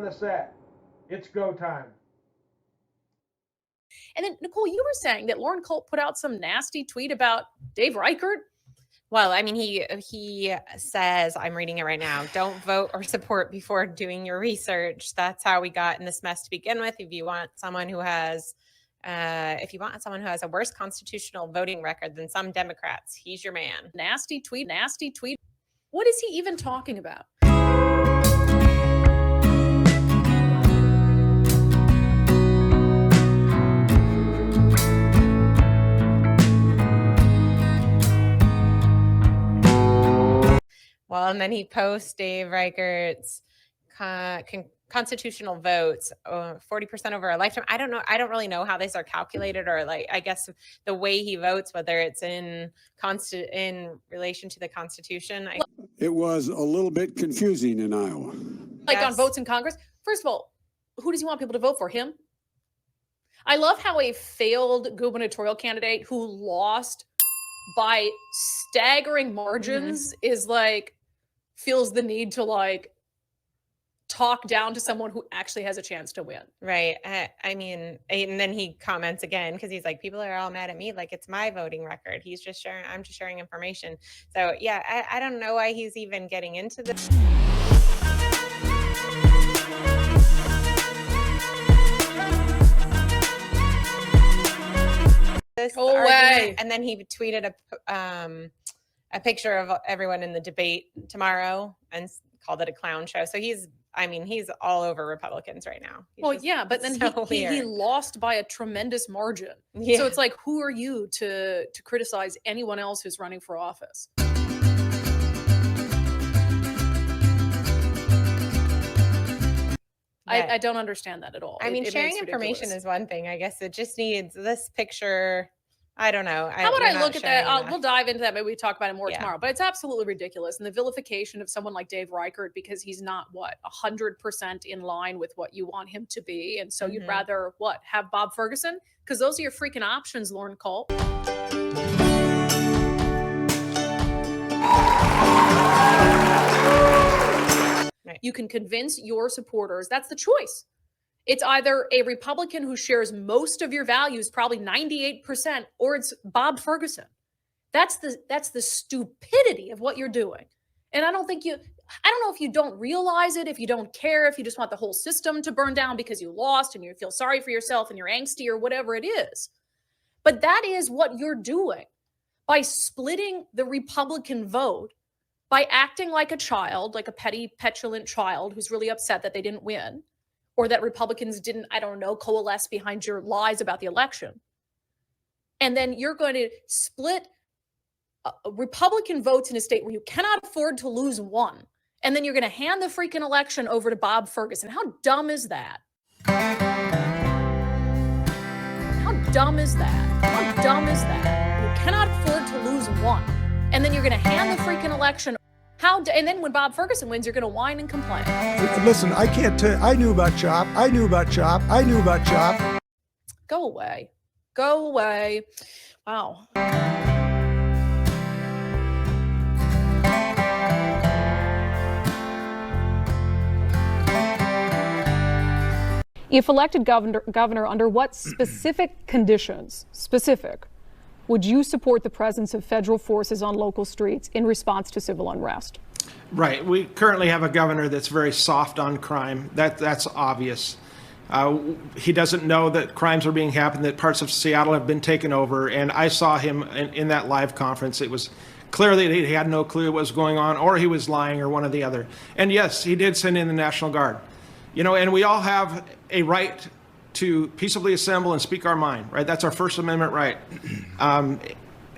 the set. It's go time. And then, Nicole, you were saying that Lauren Colt put out some nasty tweet about Dave Reichert. Well, I mean, he says, I'm reading it right now, don't vote or support before doing your research. That's how we got in this mess to begin with. If you want someone who has a worse constitutional voting record than some Democrats, he's your man. Nasty tweet. What is he even talking about? Well, and then he posts Dave Reichert's constitutional votes, 40% over a lifetime. I don't know. I don't really know how these are calculated, or like, I guess the way he votes, whether it's in relation to the Constitution. It was a little bit confusing in Iowa. Like on votes in Congress. First of all, who does he want people to vote for? Him? I love how a failed gubernatorial candidate who lost by staggering margins is like, feels the need to like talk down to someone who actually has a chance to win. Right. I mean, and then he comments again because he's like, people are all mad at me. Like, it's my voting record. I'm just sharing information. So yeah, I don't know why he's even getting into this. Go away. And then he tweeted a picture of everyone in the debate tomorrow and called it a clown show. So he's all over Republicans right now. Well, yeah, but then he lost by a tremendous margin. Yeah. So it's like, who are you to criticize anyone else who's running for office? I don't understand that at all. I mean, sharing information is one thing. I guess it just needs this picture. I don't know. How about I look at that? We'll dive into that. Maybe we talk about it more tomorrow. But it's absolutely ridiculous. And the vilification of someone like Dave Reichert because he's not, 100% in line with what you want him to be. And so you'd rather, have Bob Ferguson? Because those are your freaking options, Lauren Colt. Right. You can convince your supporters. That's the choice. It's either a Republican who shares most of your values, probably 98%, or it's Bob Ferguson. That's the stupidity of what you're doing. And I don't know if you don't realize it, if you don't care, if you just want the whole system to burn down because you lost and you feel sorry for yourself and you're angsty or whatever it is. But that is what you're doing by splitting the Republican vote, by acting like a child, like a petty, petulant child who's really upset that they didn't win, or that Republicans didn't, coalesce behind your lies about the election. And then you're going to split Republican votes in a state where you cannot afford to lose one. And then you're going to hand the freaking election over to Bob Ferguson. How dumb is that? How dumb is that? How dumb is that? You cannot afford to lose one. And then you're going to hand the freaking election. And then when Bob Ferguson wins, you're going to whine and complain. Listen, I can't tell. I knew about CHOP. I knew about CHOP. Go away. Go away. Wow. If elected governor, under what specific conditions, would you support the presence of federal forces on local streets in response to civil unrest? Right. We currently have a governor that's very soft on crime. That's obvious. He doesn't know that crimes are being happened, that parts of Seattle have been taken over. And I saw him in that live conference. It was clear that he had no clue what was going on, or he was lying, or one or the other. And yes, he did send in the National Guard. And we all have a right to peaceably assemble and speak our mind, right? That's our First Amendment right.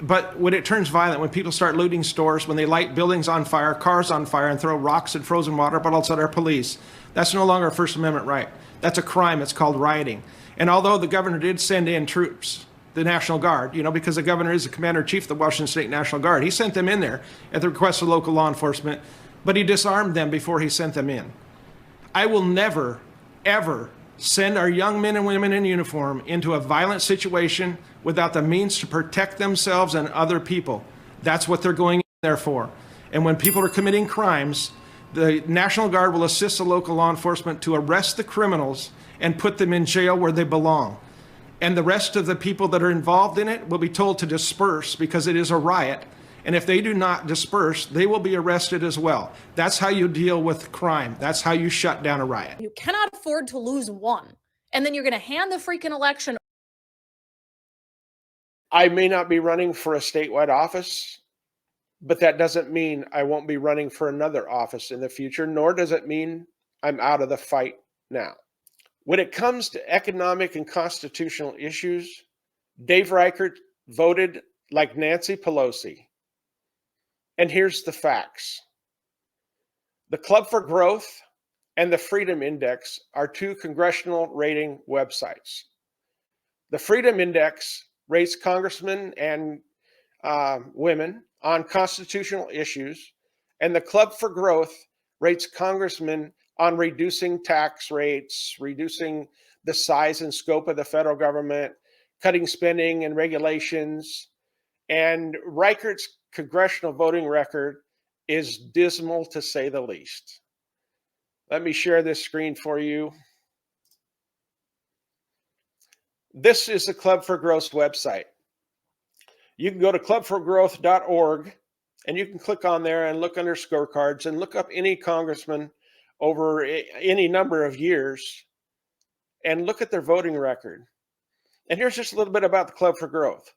But when it turns violent, when people start looting stores, when they light buildings on fire, cars on fire, and throw rocks and frozen water bottles at our police, that's no longer a First Amendment right. That's a crime. It's called rioting. And although the governor did send in troops, the National Guard, because the governor is the commander-in-chief of the Washington State National Guard, he sent them in there at the request of local law enforcement, but he disarmed them before he sent them in. I will never, ever send our young men and women in uniform into a violent situation without the means to protect themselves and other people. That's what they're going in there for. And when people are committing crimes, The National Guard will assist the local law enforcement to arrest the criminals and put them in jail where they belong. And the rest of the people that are involved in it will be told to disperse because it is a riot. And if they do not disperse, they will be arrested as well. That's how you deal with crime. That's how you shut down a riot. You cannot afford to lose one. And then you're going to hand the freaking election. I may not be running for a statewide office, but that doesn't mean I won't be running for another office in the future, nor does it mean I'm out of the fight now. When it comes to economic and constitutional issues, Dave Reichert voted like Nancy Pelosi. And here's the facts. The Club for Growth and the Freedom Index are two congressional rating websites. The Freedom Index rates congressmen and women on constitutional issues, and the Club for Growth rates congressmen on reducing tax rates, reducing the size and scope of the federal government, cutting spending and regulations. And Reichert's congressional voting record is dismal, to say the least. Let me share this screen for you. This is the Club for Growth's website. You can go to clubforgrowth.org and you can click on there and look under scorecards and look up any congressman over any number of years and look at their voting record. And here's just a little bit about the Club for Growth.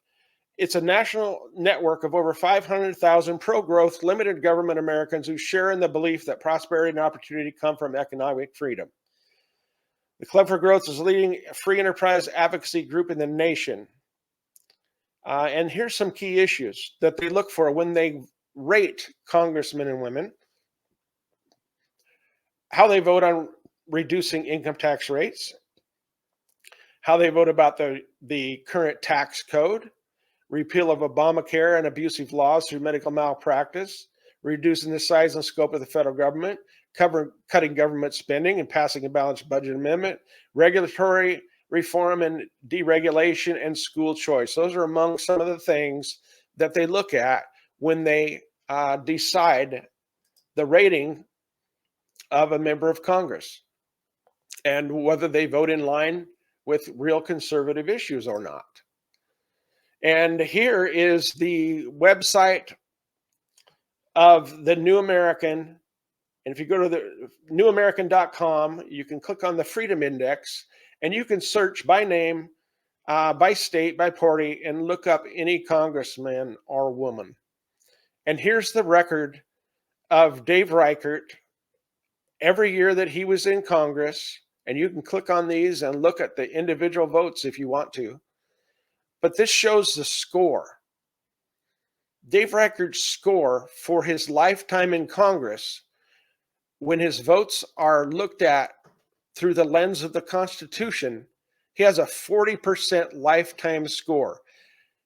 It's a national network of over 500,000 pro-growth, limited government Americans who share in the belief that prosperity and opportunity come from economic freedom. The Club for Growth is a leading free enterprise advocacy group in the nation. And here's some key issues that they look for when they rate congressmen and women: how they vote on reducing income tax rates, how they vote about the current tax code, repeal of Obamacare and abusive laws through medical malpractice, reducing the size and scope of the federal government, cutting government spending and passing a balanced budget amendment, regulatory reform and deregulation, and school choice. Those are among some of the things that they look at when they decide the rating of a member of Congress and whether they vote in line with real conservative issues or not. And here is the website of the New American. And if you go to the newamerican.com, you can click on the Freedom Index and you can search by name, by state, by party, and look up any congressman or woman. And here's the record of Dave Reichert every year that he was in Congress. And you can click on these and look at the individual votes if you want to. But this shows the score. Dave Reichert's score for his lifetime in Congress, when his votes are looked at through the lens of the Constitution, he has a 40% lifetime score.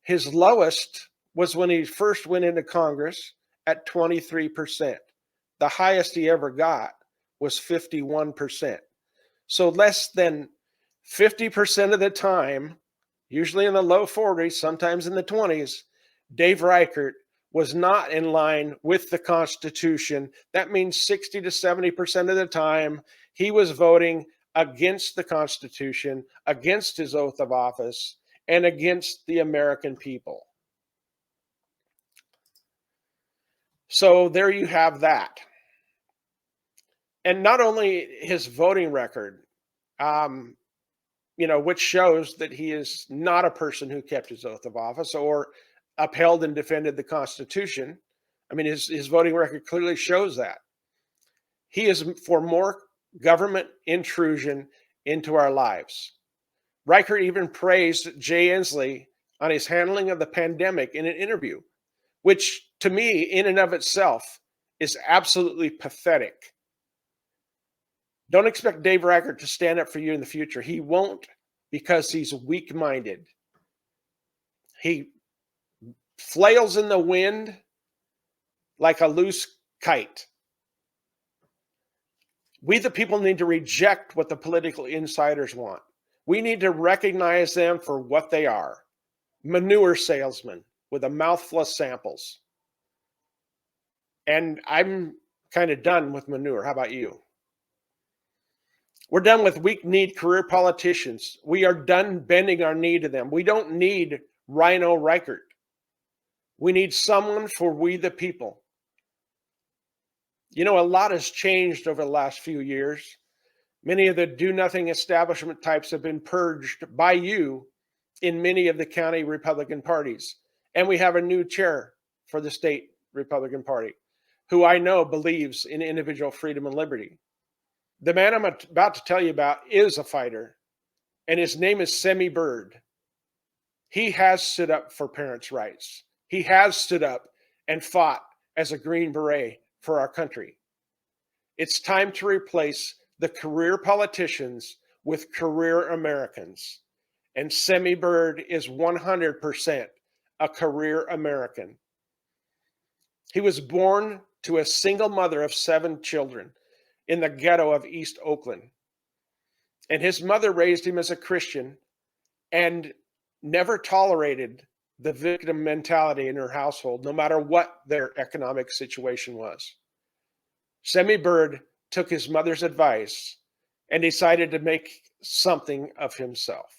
His lowest was when he first went into Congress at 23%. The highest he ever got was 51%. So less than 50% of the time, usually in the low 40s, sometimes in the 20s, Dave Reichert was not in line with the Constitution. That means 60 to 70% of the time, he was voting against the Constitution, against his oath of office, and against the American people. So there you have that. And not only his voting record, which shows that he is not a person who kept his oath of office or upheld and defended the Constitution. I mean, his voting record clearly shows that. He is for more government intrusion into our lives. Reichert even praised Jay Inslee on his handling of the pandemic in an interview, which to me, in and of itself, is absolutely pathetic. Don't expect Dave Reichert to stand up for you in the future. He won't, because he's weak-minded. He flails in the wind like a loose kite. We, the people, need to reject what the political insiders want. We need to recognize them for what they are: manure salesmen with a mouthful of samples. And I'm kind of done with manure. How about you? We're done with weak-kneed career politicians. We are done bending our knee to them. We don't need Rhino Reichert. We need someone for we the people. You know, a lot has changed over the last few years. Many of the do-nothing establishment types have been purged by you in many of the county Republican parties. And we have a new chair for the state Republican Party, who I know believes in individual freedom and liberty. The man I'm about to tell you about is a fighter, and his name is Semi Bird. He has stood up for parents' rights. He has stood up and fought as a Green Beret for our country. It's time to replace the career politicians with career Americans. And Semi Bird is 100% a career American. He was born to a single mother of 7 children in the ghetto of East Oakland. And his mother raised him as a Christian and never tolerated the victim mentality in her household, no matter what their economic situation was. Semi Bird took his mother's advice and decided to make something of himself.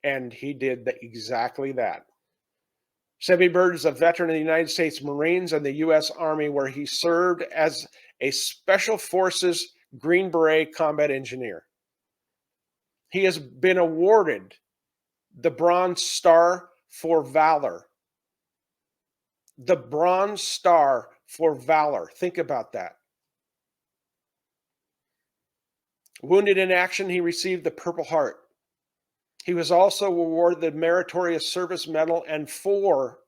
And he did exactly that. Semi Bird is a veteran of the United States Marines and the U.S. Army, where he served as a Special Forces Green Beret combat engineer. He has been awarded the Bronze Star for Valor. The Bronze Star for Valor. Think about that. Wounded in action, he received the Purple Heart. He was also awarded the Meritorious Service Medal and 4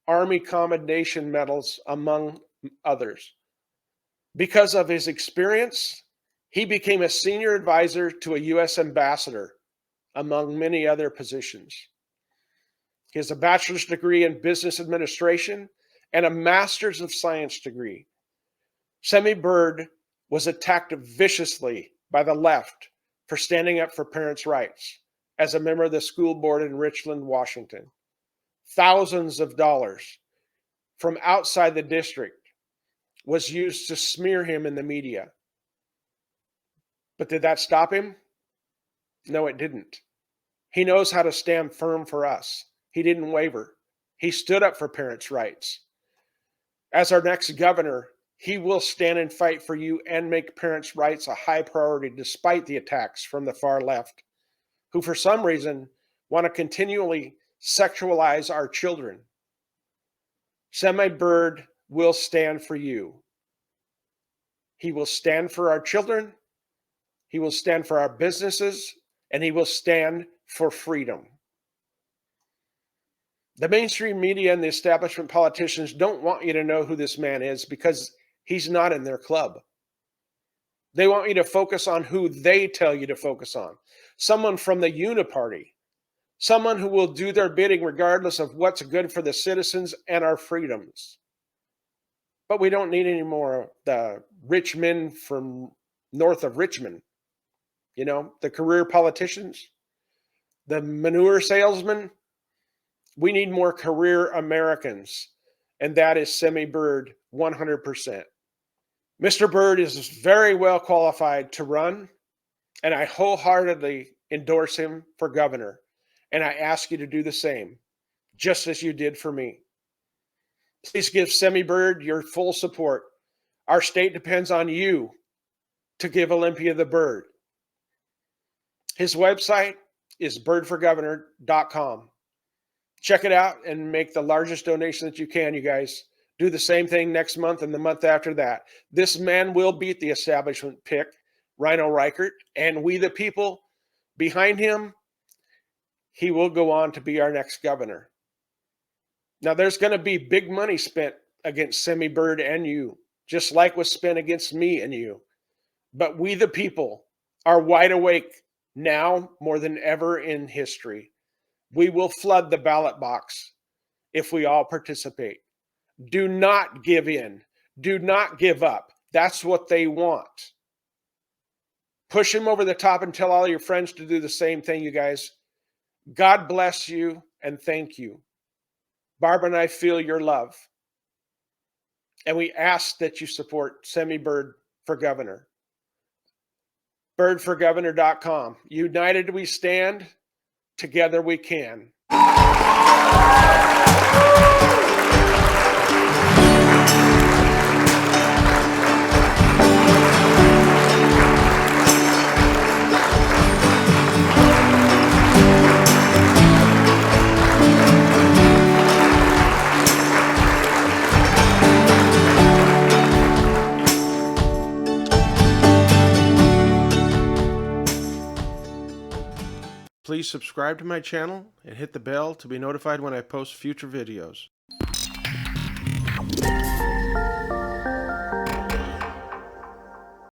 Army Commendation Medals, among others. Because of his experience, he became a senior advisor to a U.S. ambassador, among many other positions. He has a bachelor's degree in business administration and a master's of science degree. Semi Bird was attacked viciously by the left for standing up for parents' rights as a member of the school board in Richland, Washington. Thousands of dollars from outside the district was used to smear him in the media. But did that stop him? No, it didn't. He knows how to stand firm for us. He didn't waver. He stood up for parents' rights. As our next governor, he will stand and fight for you and make parents' rights a high priority despite the attacks from the far left, who for some reason want to continually sexualize our children. Semi Bird will stand for you. He will stand for our children. He will stand for our businesses, and he will stand for freedom. The mainstream media and the establishment politicians don't want you to know who this man is because he's not in their club. They want you to focus on who they tell you to focus on. Someone from the Uniparty. Someone who will do their bidding regardless of what's good for the citizens and our freedoms. But we don't need any more of the rich men from north of Richmond. You know, the career politicians, the manure salesmen. We need more career Americans. And that is Semi Bird 100%. Mr. Bird is very well qualified to run, and I wholeheartedly endorse him for governor. And I ask you to do the same, just as you did for me. Please give Semi Bird your full support. Our state depends on you to give Olympia the bird. His website is birdforgovernor.com. Check it out and make the largest donation that you can, you guys. Do the same thing next month and the month after that. This man will beat the establishment pick, Rhino Reichert, and we the people behind him, he will go on to be our next governor. Now, there's going to be big money spent against Semi Bird and you, just like was spent against me and you. But we the people are wide awake now more than ever in history. We will flood the ballot box if we all participate. Do not give in. Do not give up. That's what they want. Push him over the top and tell all your friends to do the same thing, you guys. God bless you and thank you. Barbara and I feel your love. And we ask that you support Semi Bird for Governor. Birdforgovernor.com. United we stand, together we can. Please subscribe to my channel and hit the bell to be notified when I post future videos.